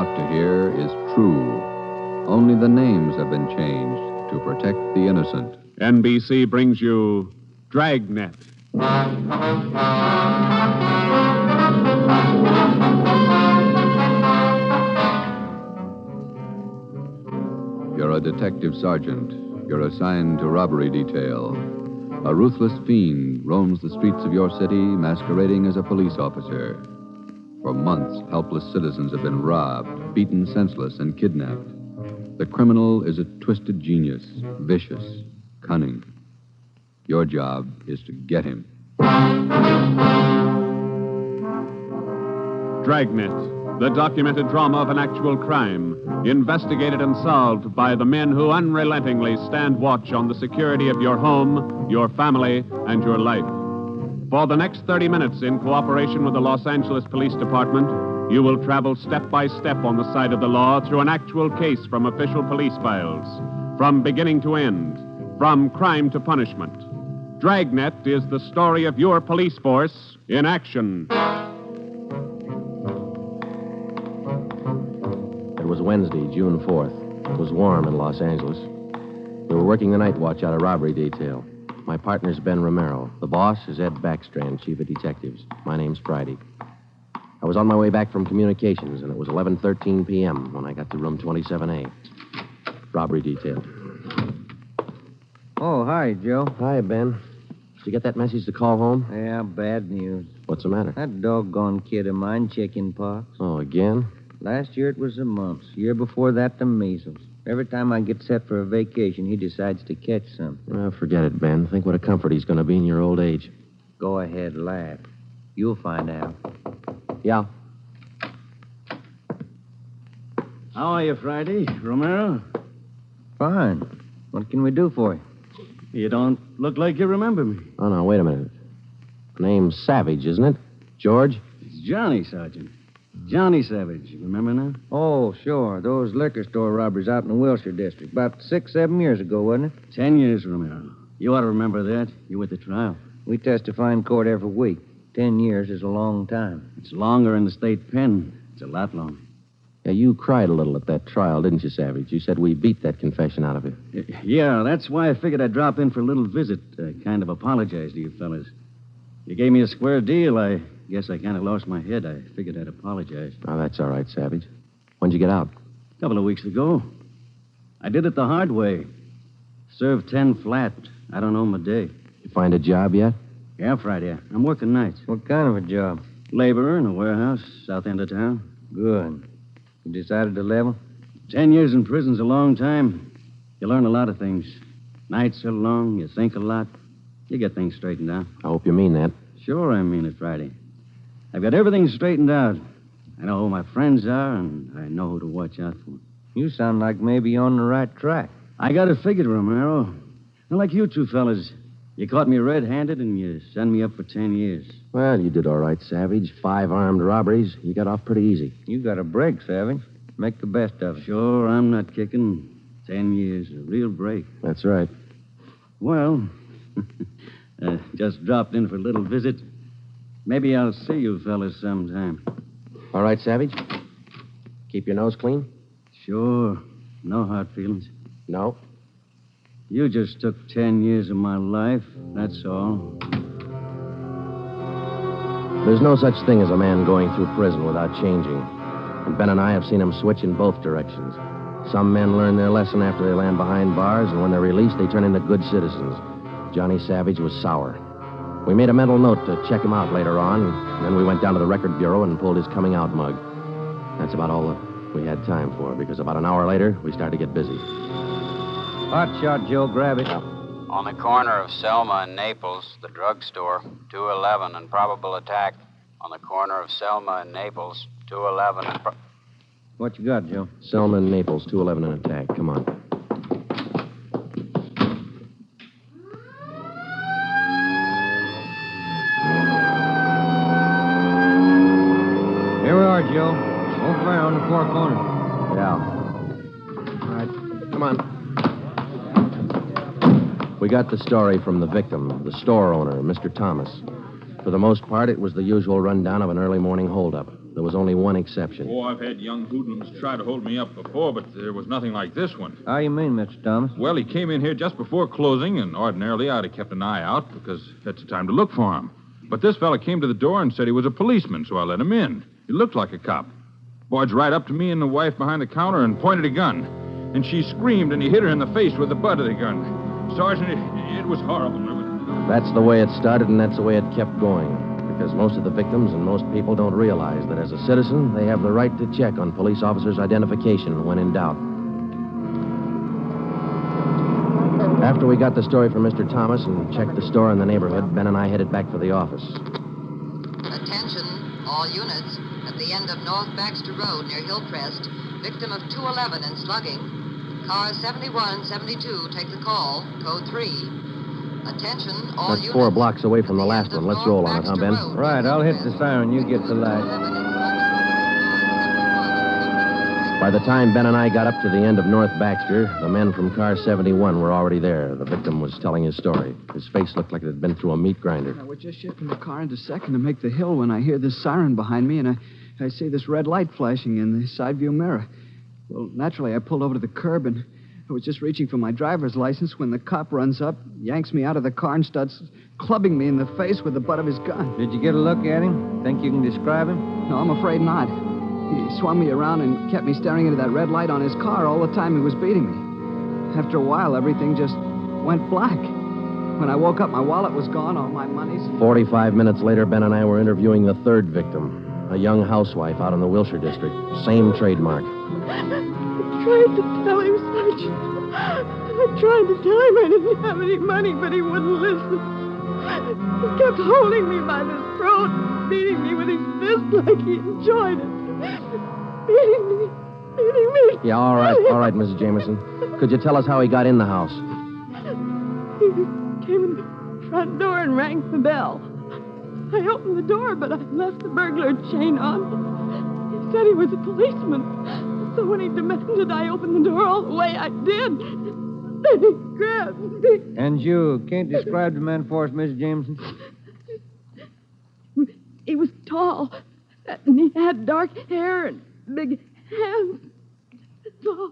about to hear is true. Only the names have been changed to protect the innocent. NBC brings you Dragnet. You're a detective sergeant. You're assigned to robbery detail. A ruthless fiend roams the streets of your city masquerading as a police officer. For months, helpless citizens have been robbed, beaten senseless, and kidnapped. The criminal is a twisted genius, vicious, cunning. Your job is to get him. Dragnet, the documented drama of an actual crime, investigated and solved by the men who unrelentingly stand watch on the security of your home, your family, and your life. For the next 30 minutes, in cooperation with the Los Angeles Police Department, you will travel step by step on the side of the law through an actual case from official police files, from beginning to end, from crime to punishment. Dragnet is the story of your police force in action. It was Wednesday, June 4th. It was warm in Los Angeles. We were working the night watch out of robbery detail. My partner's Ben Romero. The boss is Ed Backstrand, chief of detectives. My name's Friday. I was on my way back from communications, and it was 11:13 p.m. when I got to room 27A. Robbery detail. Oh, hi, Joe. Hi, Ben. Did you get that message to call home? Yeah, bad news. What's the matter? That doggone kid of mine, chicken pox. Oh, again? Last year it was the mumps. Year before that, the measles. Every time I get set for a vacation, he decides to catch something. Well, forget it, Ben. Think what a comfort he's going to be in your old age. Go ahead, laugh. You'll find out. Yeah. How are you, Friday? Romero? Fine. What can we do for you? You don't look like you remember me. Oh, no, wait a minute. Name's Savage, isn't it? George? It's Johnny, Sergeant. Johnny Savage. You remember now? Oh, sure. Those liquor store robberies out in the Wilshire district. About 6-7 years ago, wasn't it? 10 years, Romero. You ought to remember that. You were at the trial. We testify in court every week. 10 years is a long time. It's longer in the state pen. It's a lot longer. Yeah, you cried a little at that trial, didn't you, Savage? You said we beat that confession out of you. Yeah, that's why I figured I'd drop in for a little visit. Kind of apologize to you fellas. You gave me a square deal. I guess I kind of lost my head. I figured I'd apologize. Oh, that's all right, Savage. When'd you get out? A couple of weeks ago. I did it the hard way. Served 10 flat. I don't know my day. You find a job yet? Yeah, Friday. I'm working nights. What kind of a job? Laborer in a warehouse, south end of town. Good. You decided to level? 10 years in prison's a long time. You learn a lot of things. Nights are long, you think a lot. You get things straightened out. I hope you mean that. Sure, I mean it, Friday. I've got everything straightened out. I know who my friends are, and I know who to watch out for. You sound like maybe you're on the right track. I got it figured, Romero. Not like you two fellas. You caught me red-handed, and you sent me up for 10 years. Well, you did all right, Savage. 5 armed robberies. You got off pretty easy. You got a break, Savage. Make the best of it. Sure, I'm not kicking. 10 years, a real break. That's right. Well, just dropped in for a little visit. Maybe I'll see you fellas sometime. All right, Savage? Keep your nose clean? Sure. No hard feelings. No. You just took 10 years of my life, that's all. There's no such thing as a man going through prison without changing. And Ben and I have seen him switch in both directions. Some men learn their lesson after they land behind bars, and when they're released, they turn into good citizens. Johnny Savage was sour. We made a mental note to check him out later on, and then we went down to the record bureau and pulled his coming out mug. That's about all that we had time for, because about an hour later, we started to get busy. Hot shot, Joe. Grab it. On the corner of Selma and Naples, the drugstore, 211 and probable attack. On the corner of Selma and Naples, 211 and... What you got, Joe? Selma and Naples, 211 and attack. Come on. Here we are, Joe. Over there on the four corners. Yeah. All right. Come on. We got the story from the victim, the store owner, Mr. Thomas. For the most part, it was the usual rundown of an early morning holdup. There was only one exception. Oh, I've had young hoodlums try to hold me up before, but there was nothing like this one. How you mean, Mr. Thomas? Well, he came in here just before closing, and ordinarily I'd have kept an eye out because that's the time to look for him. But this fella came to the door and said he was a policeman, so I let him in. He looked like a cop. Barged right up to me and the wife behind the counter and pointed a gun. And she screamed, and he hit her in the face with the butt of the gun. Sergeant, it was horrible. That's the way it started, and that's the way it kept going. Because most of the victims and most people don't realize that as a citizen, they have the right to check on police officers' identification when in doubt. After we got the story from Mr. Thomas and checked the store in the neighborhood, Ben and I headed back for the office. Attention, all units. At the end of North Baxter Road near Hillcrest, victim of 211 and slugging. Car 7172, take the call. Code 3. Attention, all That's units. 4 blocks away from the last one. Let's roll on it, huh, Ben? Right, I'll hit the siren. You get the light. By the time Ben and I got up to the end of North Baxter, the men from car 71 were already there. The victim was telling his story. His face looked like it had been through a meat grinder. We're just shifting the car into second to make the hill when I hear this siren behind me, and I see this red light flashing in the side view mirror. Well, naturally, I pulled over to the curb, and I was just reaching for my driver's license when the cop runs up, yanks me out of the car, and starts clubbing me in the face with the butt of his gun. Did you get a look at him? Think you can describe him? No, I'm afraid not. He swung me around and kept me staring into that red light on his car all the time he was beating me. After a while, everything just went black. When I woke up, my wallet was gone, all my money's... 45 minutes later, Ben and I were interviewing the third victim, a young housewife out in the Wilshire district. Same trademark. I tried to tell him, Sergeant. I tried to tell him I didn't have any money, but he wouldn't listen. He kept holding me by the throat and beating me with his fist like he enjoyed it. Beating me. Yeah, all right, Mrs. Jameson. Could you tell us how he got in the house? He came in the front door and rang the bell. I opened the door, but I left the burglar chain on. He said he was a policeman. So when he demanded I open the door all the way, I did. Then he grabbed me. And you can't describe the man for us, Miss Jameson? He was tall, and he had dark hair and big hands. That's all.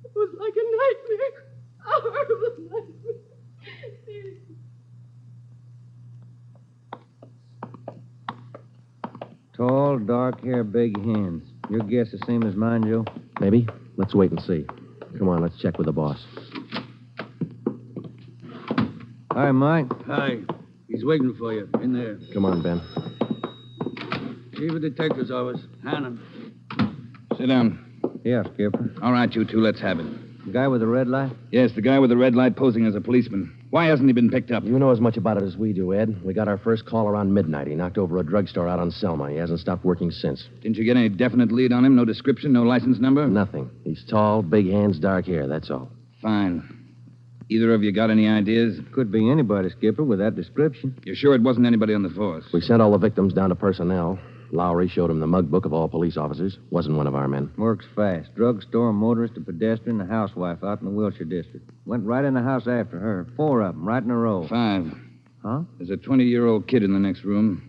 It was like a nightmare. A horrible nightmare. Tall, dark hair, big hands. Your guess the same as mine, Joe? Maybe. Let's wait and see. Come on, let's check with the boss. Hi, Mike. Hi. He's waiting for you in there. Come on, Ben. Chief of Detective's office. Hannon. Sit down. Yeah, Skipper. All right, you two, let's have it. The guy with the red light? Yes, the guy with the red light posing as a policeman. Why hasn't he been picked up? You know as much about it as we do, Ed. We got our first call around midnight. He knocked over a drugstore out on Selma. He hasn't stopped working since. Didn't you get any definite lead on him? No description, no license number? Nothing. He's tall, big hands, dark hair, that's all. Fine. Either of you got any ideas? Could be anybody, Skipper, with that description. You're sure it wasn't anybody on the force? We sent all the victims down to personnel. Lowry showed him the mug book of all police officers. Wasn't one of our men. Works fast. Drugstore, a motorist, a pedestrian, a housewife out in the Wilshire district. Went right in the house after her. 4 of them, right in a row. 5. Huh? There's a 20-year-old kid in the next room.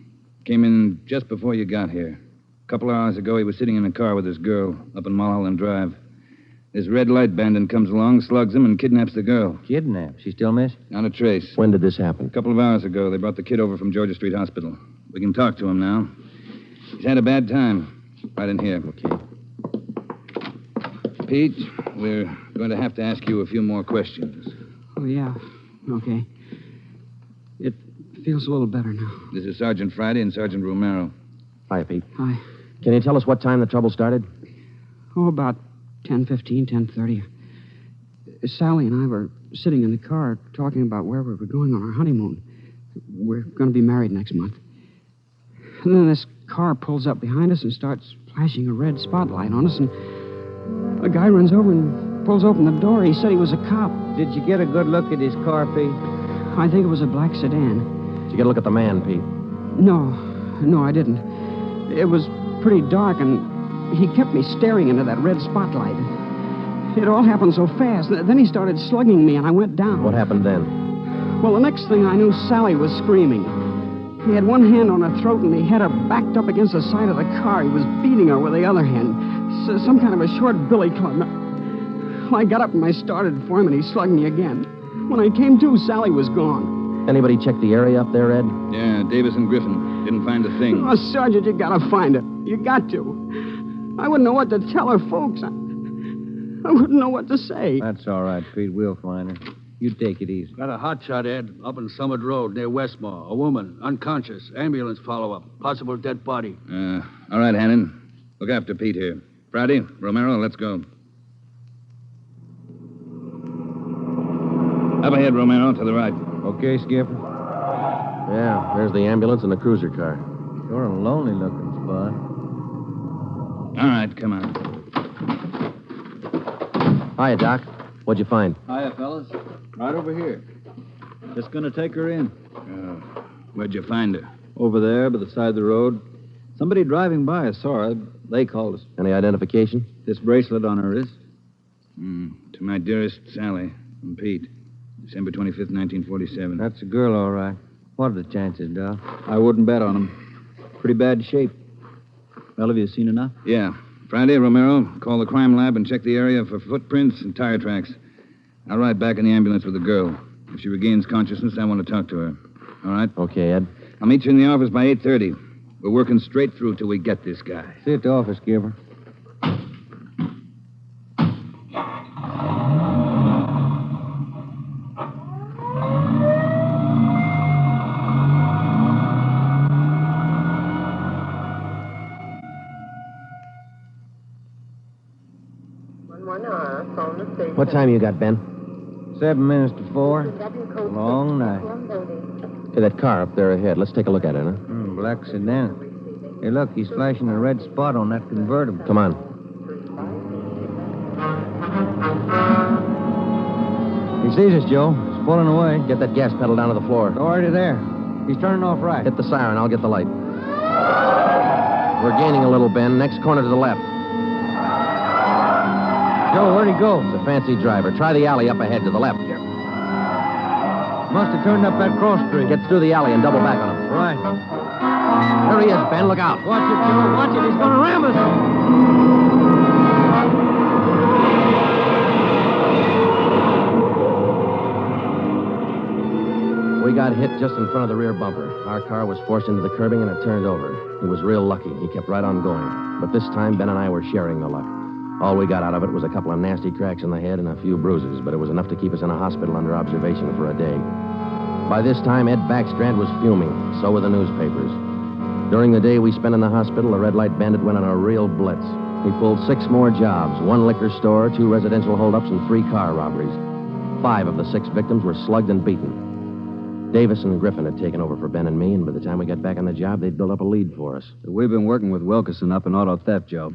Came in just before you got here. A couple of hours ago, he was sitting in a car with his girl up in Mulholland Drive. This red light bandit comes along, slugs him, and kidnaps the girl. Kidnapped? She still missing? Not a trace. When did this happen? A couple of hours ago, they brought the kid over from Georgia Street Hospital. We can talk to him now. He's had a bad time. Right in here. Okay. Pete, we're going to have to ask you a few more questions. Oh, yeah. Okay. It feels a little better now. This is Sergeant Friday and Sergeant Romero. Hi, Pete. Hi. Can you tell us what time the trouble started? Oh, about 10:15, 10:30. Sally and I were sitting in the car talking about where we were going on our honeymoon. We're going to be married next month. And then this car pulls up behind us and starts flashing a red spotlight on us, and a guy runs over and pulls open the door. He said he was a cop. Did you get a good look at his car, Pete? I think it was a black sedan. Did you get a look at the man, Pete? No, I didn't. It was pretty dark, and he kept me staring into that red spotlight. It all happened so fast. Then he started slugging me, and I went down. What happened then? Well, the next thing I knew, Sally was screaming. He had one hand on her throat, and he had her backed up against the side of the car. He was beating her with the other hand. Some kind of a short billy club. Well, I got up and I started for him, and he slugged me again. When I came to, Sally was gone. Anybody check the area up there, Ed? Yeah, Davis and Griffin. Didn't find a thing. Oh, Sergeant, you gotta find her. You got to. I wouldn't know what to tell her folks. I wouldn't know what to say. That's all right, Pete. We'll find her. You take it easy. Got a hot shot, Ed, up on Summit Road near Westmore. A woman, unconscious. Ambulance follow-up. Possible dead body. All right, Hannon. Look after Pete here. Friday, Romero, let's go. Up ahead, Romero, to the right. Okay, Skipper? Yeah, there's the ambulance and the cruiser car. Sure a lonely-looking spot. All right, come on. Hiya, Doc. What'd you find? Hiya, fellas. Right over here. Just gonna take her in. Where'd you find her? Over there, by the side of the road. Somebody driving by saw her. They called us. Any identification? This bracelet on her wrist. To my dearest Sally from Pete. December 25th, 1947. That's a girl, all right. What are the chances, Doc? I wouldn't bet on him. Pretty bad shape. Well, have you seen enough? Yeah. Friday, Romero, call the crime lab and check the area for footprints and tire tracks. I'll ride back in the ambulance with the girl. If she regains consciousness, I want to talk to her. All right? Okay, Ed. I'll meet you in the office by 8:30. We're working straight through till we get this guy. See you at the office, Skipper. What time you got, Ben? 7 minutes to 4. Long night. Hey, that car up there ahead. Let's take a look at it, huh? Black sedan. Hey, look, he's flashing a red spot on that convertible. Come on. He sees us, Joe. He's pulling away. Get that gas pedal down to the floor. Already there. He's turning off right. Hit the siren. I'll get the light. We're gaining a little, Ben. Next corner to the left. Joe, where'd he go? It's a fancy driver. Try the alley up ahead to the left. Must have turned up that cross street. Get through the alley and double back on him. Right. There he is, Ben. Look out. Watch it, Joe. Watch it. He's going to ram us. We got hit just in front of the rear bumper. Our car was forced into the curbing and it turned over. He was real lucky. He kept right on going. But this time, Ben and I were sharing the luck. All we got out of it was a couple of nasty cracks in the head and a few bruises, but it was enough to keep us in a hospital under observation for a day. By this time, Ed Backstrand was fuming. So were the newspapers. During the day we spent in the hospital, the Red Light Bandit went on a real blitz. He pulled 6 more jobs, 1 liquor store, 2 residential holdups, and 3 car robberies. 5 of the 6 victims were slugged and beaten. Davis and Griffin had taken over for Ben and me, and by the time we got back on the job, they'd built up a lead for us. We've been working with Wilkerson up in auto theft, Joe.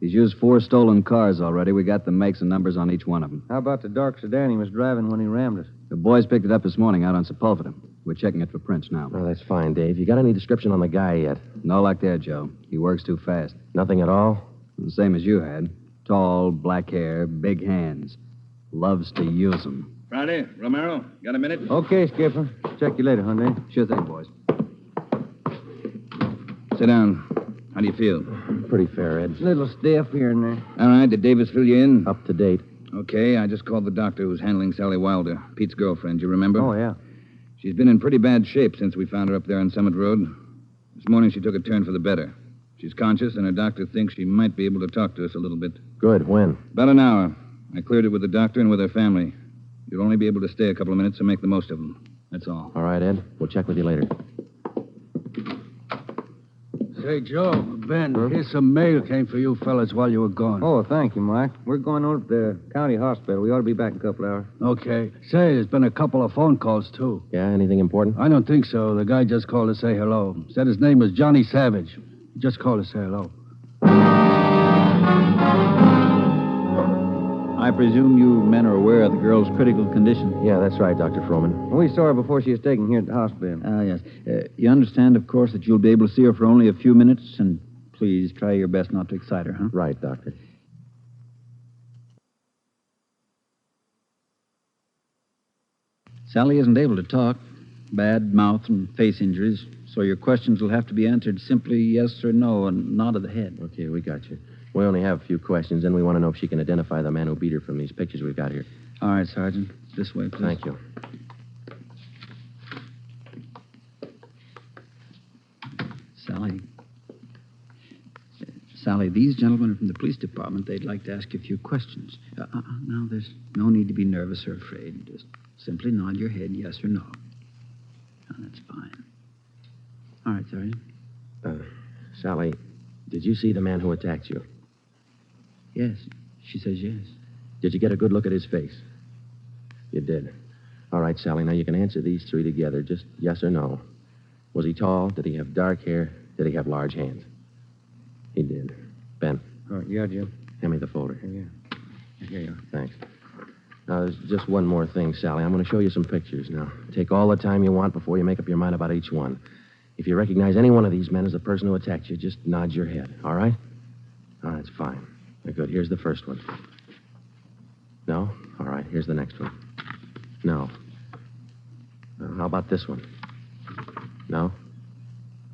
He's used 4 stolen cars already. We got the makes and numbers on each one of them. How about the dark sedan he was driving when he rammed us? The boys picked it up this morning out on Sepulveda. We're checking it for prints now. Oh, that's fine, Dave. You got any description on the guy yet? No luck there, Joe. He works too fast. Nothing at all? The same as you had. Tall, black hair, big hands. Loves to use them. Friday, Romero, got a minute? Okay, Skipper. Check you later, Hyundai. Sure thing, boys. Sit down. How do you feel? Pretty fair, Ed. Little stiff here and there. All right, did Davis fill you in? Up to date. Okay, I just called the doctor who's handling Sally Wilder, Pete's girlfriend, you remember? Oh, yeah. She's been in pretty bad shape since we found her up there on Summit Road. This morning she took a turn for the better. She's conscious, and her doctor thinks she might be able to talk to us a little bit. Good. When? About an hour. I cleared it with the doctor and with her family. You'll only be able to stay a couple of minutes, so make the most of them. That's all. All right, Ed. We'll check with you later. Say, Joe, Ben, here's some mail came for you fellas while you were gone. Oh, thank you, Mike. We're going over to the county hospital. We ought to be back in a couple hours. Okay. Say, there's been a couple of phone calls, too. Yeah, anything important? I don't think so. The guy just called to say hello. Said his name was Johnny Savage. He just called to say hello. I presume you men are aware of the girl's critical condition. Yeah, that's right, Dr. Froman. We saw her before she was taken here at the hospital. Yes. You understand, of course, that you'll be able to see her for only a few minutes, and please try your best not to excite her, huh? Right, Doctor. Sally isn't able to talk. Bad mouth and face injuries. So your questions will have to be answered simply yes or no and nod of the head. Okay, we got you. We only have a few questions, and we want to know if she can identify the man who beat her from these pictures we've got here. All right, Sergeant. This way, please. Thank you. Sally, these gentlemen are from the police department. They'd like to ask you a few questions. Now, there's no need to be nervous or afraid. Just simply nod your head yes or no. Oh, that's fine. All right, Sergeant. Sally, did you see the man who attacked you? Yes. She says yes. Did you get a good look at his face? You did. All right, Sally, now you can answer these three together, just yes or no. Was he tall? Did he have dark hair? Did he have large hands? He did. Ben. Oh, yeah, Jim. Hand me the folder. Yeah. Here you are. Thanks. Now, there's just one more thing, Sally. I'm going to show you some pictures. Now, take all the time you want before you make up your mind about each one. If you recognize any one of these men as the person who attacked you, just nod your head, all right? All right, that's fine. Good. Here's the first one. No? All right, here's the next one. No. How about this one? No?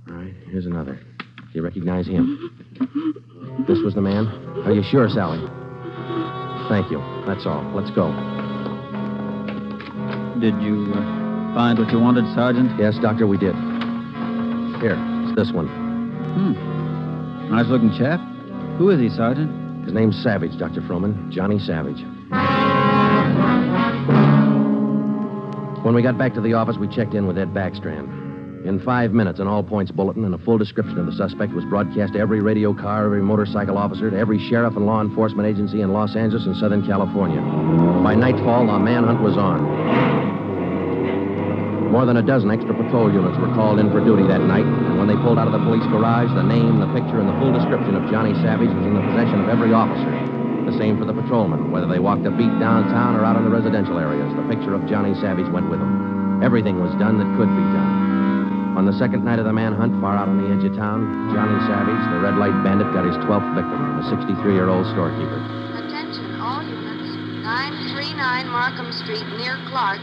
All right, here's another. Do you recognize him? This was the man? Are you sure, Sally? Thank you. That's all. Let's go. Did you find what you wanted, Sergeant? Yes, Doctor, we did. Here, it's this one. Nice-looking chap. Who is he, Sergeant? His name's Savage, Dr. Froman. Johnny Savage. When we got back to the office, we checked in with Ed Backstrand. In 5 minutes, an all-points bulletin and a full description of the suspect was broadcast to every radio car, every motorcycle officer, to every sheriff and law enforcement agency in Los Angeles and Southern California. By nightfall, the manhunt was on. More than a dozen extra patrol units were called in for duty that night, and when they pulled out of the police garage, the name, the picture, and the full description of Johnny Savage was in the possession of every officer. The same for the patrolmen, whether they walked a beat downtown or out in the residential areas. The picture of Johnny Savage went with them. Everything was done that could be done. On the second night of the manhunt, far out on the edge of town, Johnny Savage, the red light bandit, got his 12th victim, a 63-year-old storekeeper. Attention, all units. 939 Markham Street, near Clark.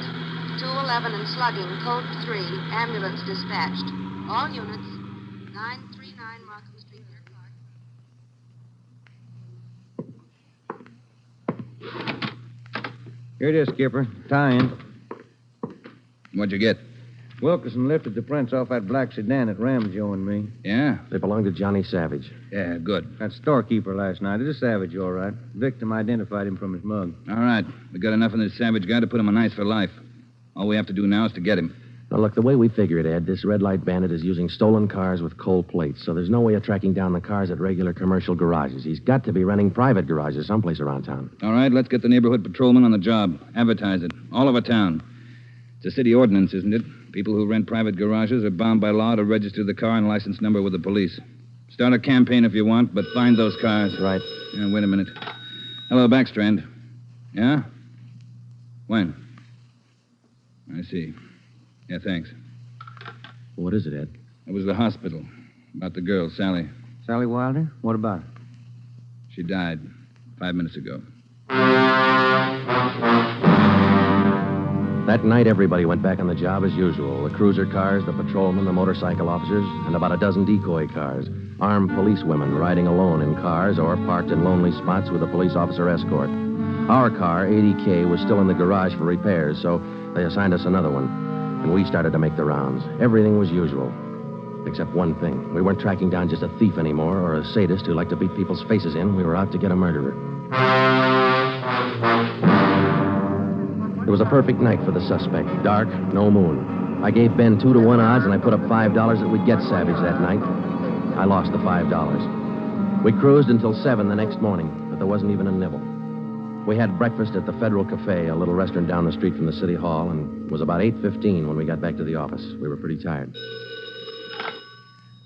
211 and slugging, code 3. Ambulance dispatched. All units. 939 Markham Street, near Clark. Here it is, Skipper. Tie-in. What'd you get? Wilkerson lifted the prints off that black sedan that rammed Joe and me. Yeah? They belong to Johnny Savage. Yeah, good. That storekeeper last night. It is Savage, all right. Victim identified him from his mug. All right. We got enough of this Savage guy to put him on ice for life. All we have to do now is to get him. Now, look, the way we figure it, Ed, this red light bandit is using stolen cars with cold plates, so there's no way of tracking down the cars at regular commercial garages. He's got to be renting private garages someplace around town. All right, let's get the neighborhood patrolman on the job. Advertise it. All over town. It's a city ordinance, isn't it? People who rent private garages are bound by law to register the car and license number with the police. Start a campaign if you want, but find those cars. Right. Yeah, wait a minute. Hello, Backstrand. Yeah? When? I see. Yeah, thanks. What is it, Ed? It was the hospital. About the girl, Sally. Sally Wilder? What about her? She died 5 minutes ago. That night, everybody went back on the job as usual. The cruiser cars, the patrolmen, the motorcycle officers, and about a dozen decoy cars. Armed policewomen riding alone in cars or parked in lonely spots with a police officer escort. Our car, 80K, was still in the garage for repairs, so they assigned us another one. And we started to make the rounds. Everything was usual. Except one thing. We weren't tracking down just a thief anymore or a sadist who liked to beat people's faces in. We were out to get a murderer. It was a perfect night for the suspect. Dark, no moon. I gave Ben 2-to-1 odds, and I put up $5 that we'd get Savage that night. I lost the $5. We cruised until 7 the next morning, but there wasn't even a nibble. We had breakfast at the Federal Cafe, a little restaurant down the street from the city hall, and it was about 8:15 when we got back to the office. We were pretty tired.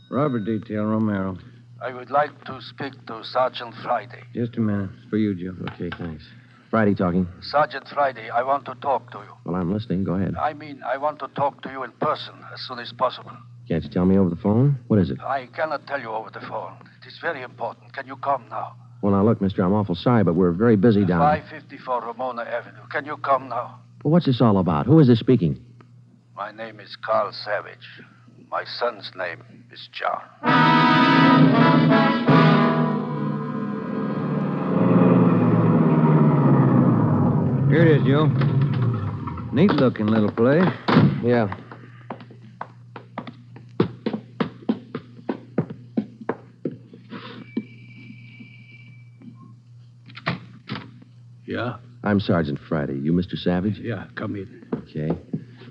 Robber detail, Romero. I would like to speak to Sergeant Friday. Just a minute. It's for you, Joe. Okay, thanks. Friday talking. Sergeant Friday, I want to talk to you. Well, I'm listening. Go ahead. I mean, I want to talk to you in person as soon as possible. Can't you tell me over the phone? What is it? I cannot tell you over the phone. It is very important. Can you come now? Well, now, look, mister, I'm awful sorry, but we're very busy down 554 Ramona Avenue. Can you come now? Well, what's this all about? Who is this speaking? My name is Carl Savage. My son's name is John. Here it is, Joe. Neat-looking little place. Yeah. Yeah? I'm Sergeant Friday. You Mr. Savage? Yeah, come in. Okay.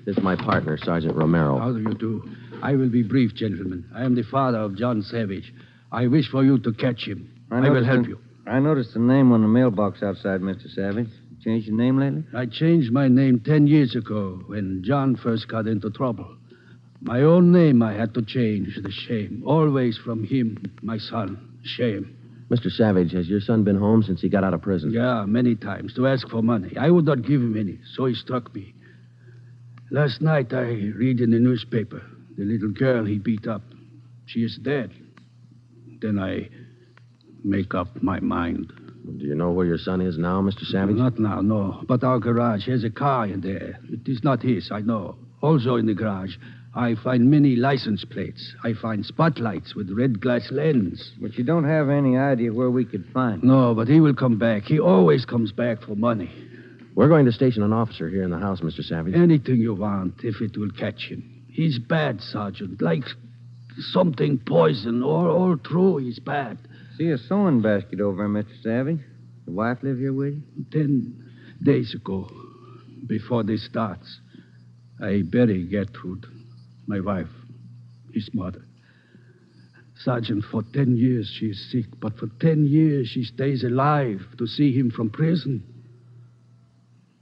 This is my partner, Sergeant Romero. How do you do? I will be brief, gentlemen. I am the father of John Savage. I wish for you to catch him. I will help you. I noticed the name on the mailbox outside, Mr. Savage. Changed your name lately? I changed my name 10 years ago when John first got into trouble. My own name I had to change. The shame. Always from him, my son. Shame. Mr. Savage, has your son been home since he got out of prison? Yeah, many times to ask for money. I would not give him any, so he struck me. Last night I read in the newspaper the little girl he beat up. She is dead. Then I make up my mind. Do you know where your son is now, Mr. Savage? Not now, no. But our garage has a car in there. It is not his, I know. Also in the garage, I find many license plates. I find spotlights with red glass lens. But you don't have any idea where we could find him. No, but he will come back. He always comes back for money. We're going to station an officer here in the house, Mr. Savage. Anything you want, if it will catch him. He's bad, Sergeant. Like something poison. All through, he's bad. See a sewing basket over there, Mr. Savage. The wife live here with you? 10 days ago, before this starts, I bury Gertrude, my wife, his mother. Sergeant, for 10 years she is sick, but for 10 years she stays alive to see him from prison.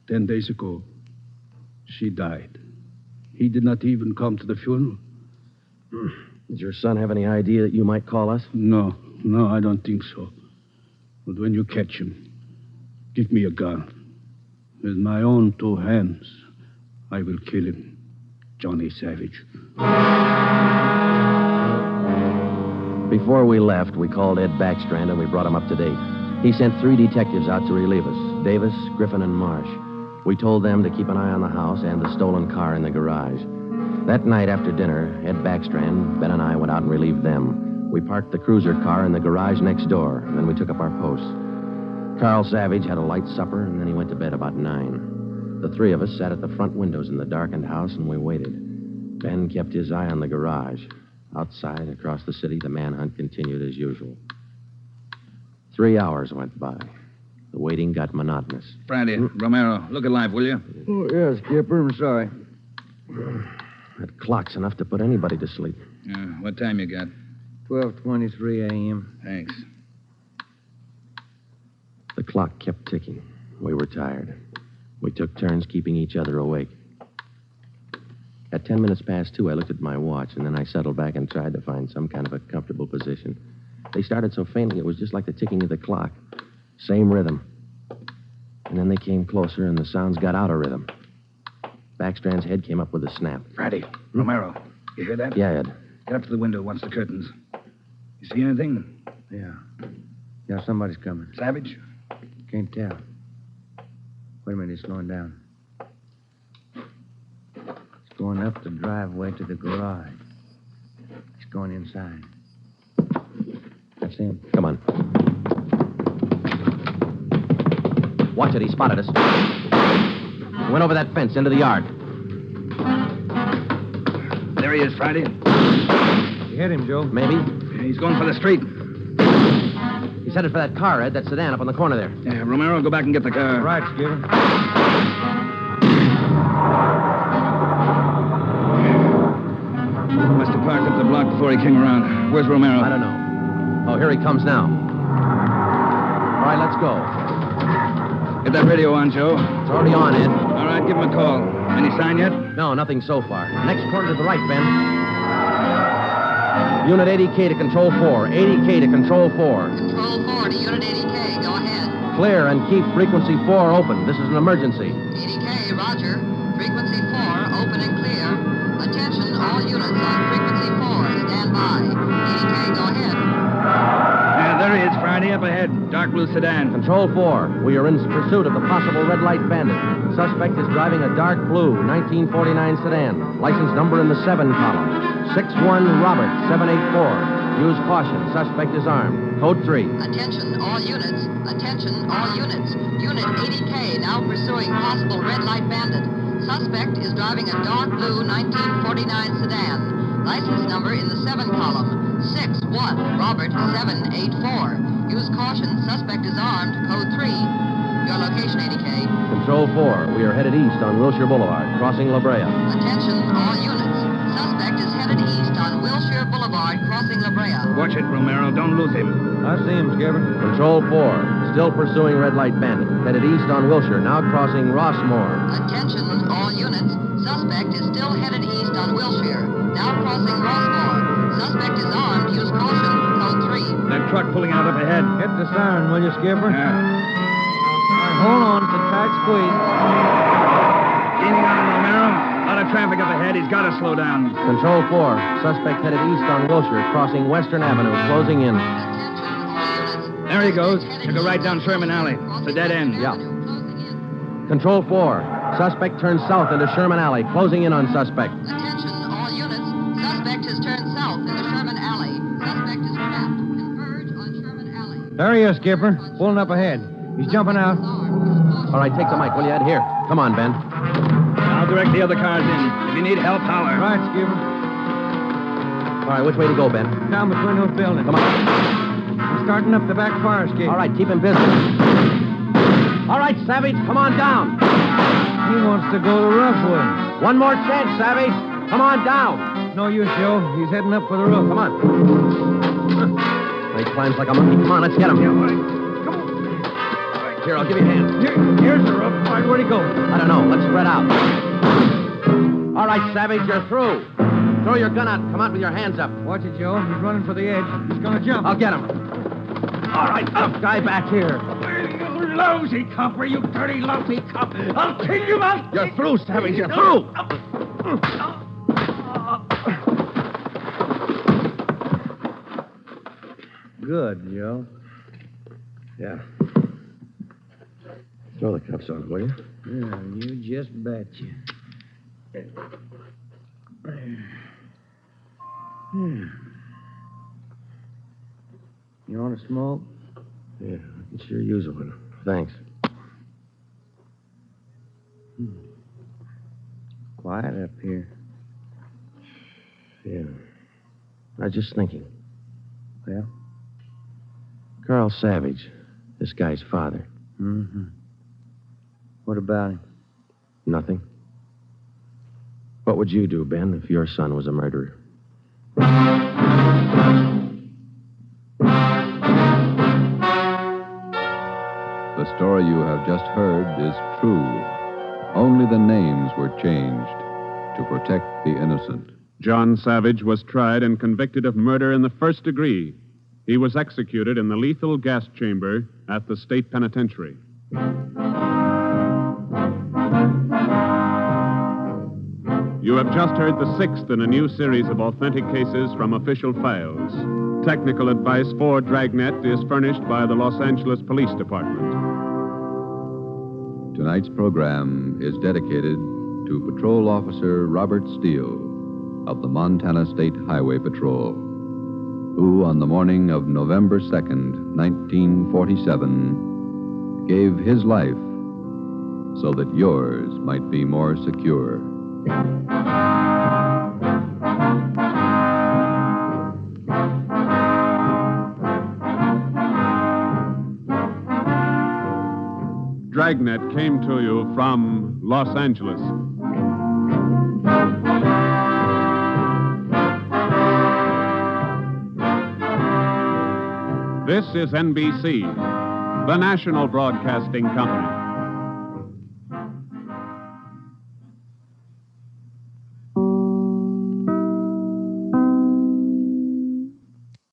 10 days ago, she died. He did not even come to the funeral. Does your son have any idea that you might call us? No, I don't think so. But when you catch him, give me a gun. With my own 2 hands, I will kill him. Johnny Savage. Before we left, we called Ed Backstrand and we brought him up to date. He sent 3 detectives out to relieve us, Davis, Griffin, and Marsh. We told them to keep an eye on the house and the stolen car in the garage. That night after dinner, Ed Backstrand, Ben, and I went out and relieved them. We parked the cruiser car in the garage next door, and then we took up our posts. Carl Savage had a light supper, and then he went to bed about 9. The 3 of us sat at the front windows in the darkened house, and we waited. Ben kept his eye on the garage. Outside, across the city, the manhunt continued as usual. 3 hours went by. The waiting got monotonous. Friday, Romero, look alive, will you? Oh, yes, Skipper. I'm sorry. That clock's enough to put anybody to sleep. What time you got? 12:23 a.m. Thanks. The clock kept ticking. We were tired. We took turns keeping each other awake. At 10 minutes past 2, I looked at my watch, and then I settled back and tried to find some kind of a comfortable position. They started so faintly, it was just like the ticking of the clock. Same rhythm. And then they came closer, and the sounds got out of rhythm. Backstrand's head came up with a snap. Friday, Romero, you hear that? Yeah, Ed. Get up to the window once the curtains. You see anything? Yeah. Yeah, somebody's coming. Savage? Can't tell. Wait a minute, he's slowing down. He's going up the driveway to the garage. He's going inside. That's him. Come on. Watch it, he spotted us. He went over that fence into the yard. There he is, Friday. You hit him, Joe? Maybe. Yeah, he's going for the street. He's headed for that car, Ed, that sedan up on the corner there. Yeah, Romero, go back and get the car. Right, Skipper. Must have parked up the block before he came around. Where's Romero? I don't know. Oh, here he comes now. All right, let's go. Get that radio on, Joe. It's already on, Ed. All right, give him a call. Any sign yet? No, nothing so far. Next corner to the right, Ben. Unit 80K to Control 4. 80K to Control 4. Control 4 to Unit 80K. Go ahead. Clear and keep frequency 4 open. This is an emergency. 80K, roger. Frequency 4, open and clear. Attention, all units on frequency 4. Stand by. 80K, go ahead. Yeah, there he is, Friday. party up ahead. Dark blue sedan. Control 4, we are in pursuit of the possible red light bandit. Suspect is driving a dark blue 1949 sedan. License number in the 7 column. 61 Robert 784. Use caution. Suspect is armed. Code 3. Attention, all units. Attention, all units. Unit 80K now pursuing possible red light bandit. Suspect is driving a dark blue 1949 sedan. License number in the 7 column. 61 Robert 784. Use caution. Suspect is armed. Code 3. Your location, 80K. Control 4, we are headed east on Wilshire Boulevard, crossing La Brea. Attention, all units. Suspect is headed east on Wilshire Boulevard, crossing La Brea. Watch it, Romero. Don't lose him. I see him, Skipper. Control 4, still pursuing red light bandit. Headed east on Wilshire, now crossing Rossmore. Attention, all units. Suspect is still headed east on Wilshire, now crossing Rossmore. Suspect is armed. Use caution. Code 3. That truck pulling out up ahead. Hit the siren, will you, Skipper? Yeah. Hold on, it's a tight squeeze. Gaining on him, Romero. A lot of traffic up ahead. He's got to slow down. Control 4, suspect headed east on Wilshire, crossing Western Avenue, closing in. There he goes. Took a right down Sherman Alley. It's a dead end. Yeah. Control 4, suspect turns south into Sherman Alley, closing in on suspect. Attention, all units. Suspect has turned south into Sherman Alley. Suspect is trapped. Converge on Sherman Alley. There he is, Skipper. Pulling up ahead. He's jumping out. All right, take the mic, will you, Ed? Here. Come on, Ben. I'll direct the other cars in. If you need help, holler. Right, Skipper. All right, which way to go, Ben? Down between those buildings. Come on. He's starting up the back fire escape. All right, keep him busy. All right, Savage, come on down. He wants to go to Roughwood. One more chance, Savage. Come on down. No use, Joe. He's heading up for the roof. Come on. He climbs like a monkey. Come on, let's get him. Yeah, all right. Here, I'll give you a hand. Here's the roof. All right, where'd he go? I don't know. Let's spread out. All right, Savage, you're through. Throw your gun out. Come out with your hands up. Watch it, Joe. He's running for the edge. He's going to jump. I'll get him. All right, up, guy back here. You lousy copper, you dirty, lousy cop. I'll kill you, man. You're through, Savage. You're through. Good, Joe. Yeah. Throw the cuffs on, will you? Yeah, you just betcha. You want to smoke? Yeah, I can sure use one. Thanks. Quiet up here. Yeah. I was just thinking. Well? Carl Savage, this guy's father. Mm-hmm. What about him? Nothing. What would you do, Ben, if your son was a murderer? The story you have just heard is true. Only the names were changed to protect the innocent. John Savage was tried and convicted of murder in the first degree. He was executed in the lethal gas chamber at the state penitentiary. You have just heard the sixth in a new series of authentic cases from official files. Technical advice for Dragnet is furnished by the Los Angeles Police Department. Tonight's program is dedicated to Patrol Officer Robert Steele of the Montana State Highway Patrol, who on the morning of November 2nd, 1947, gave his life so that yours might be more secure. Dragnet came to you from Los Angeles. This is NBC, the national broadcasting company.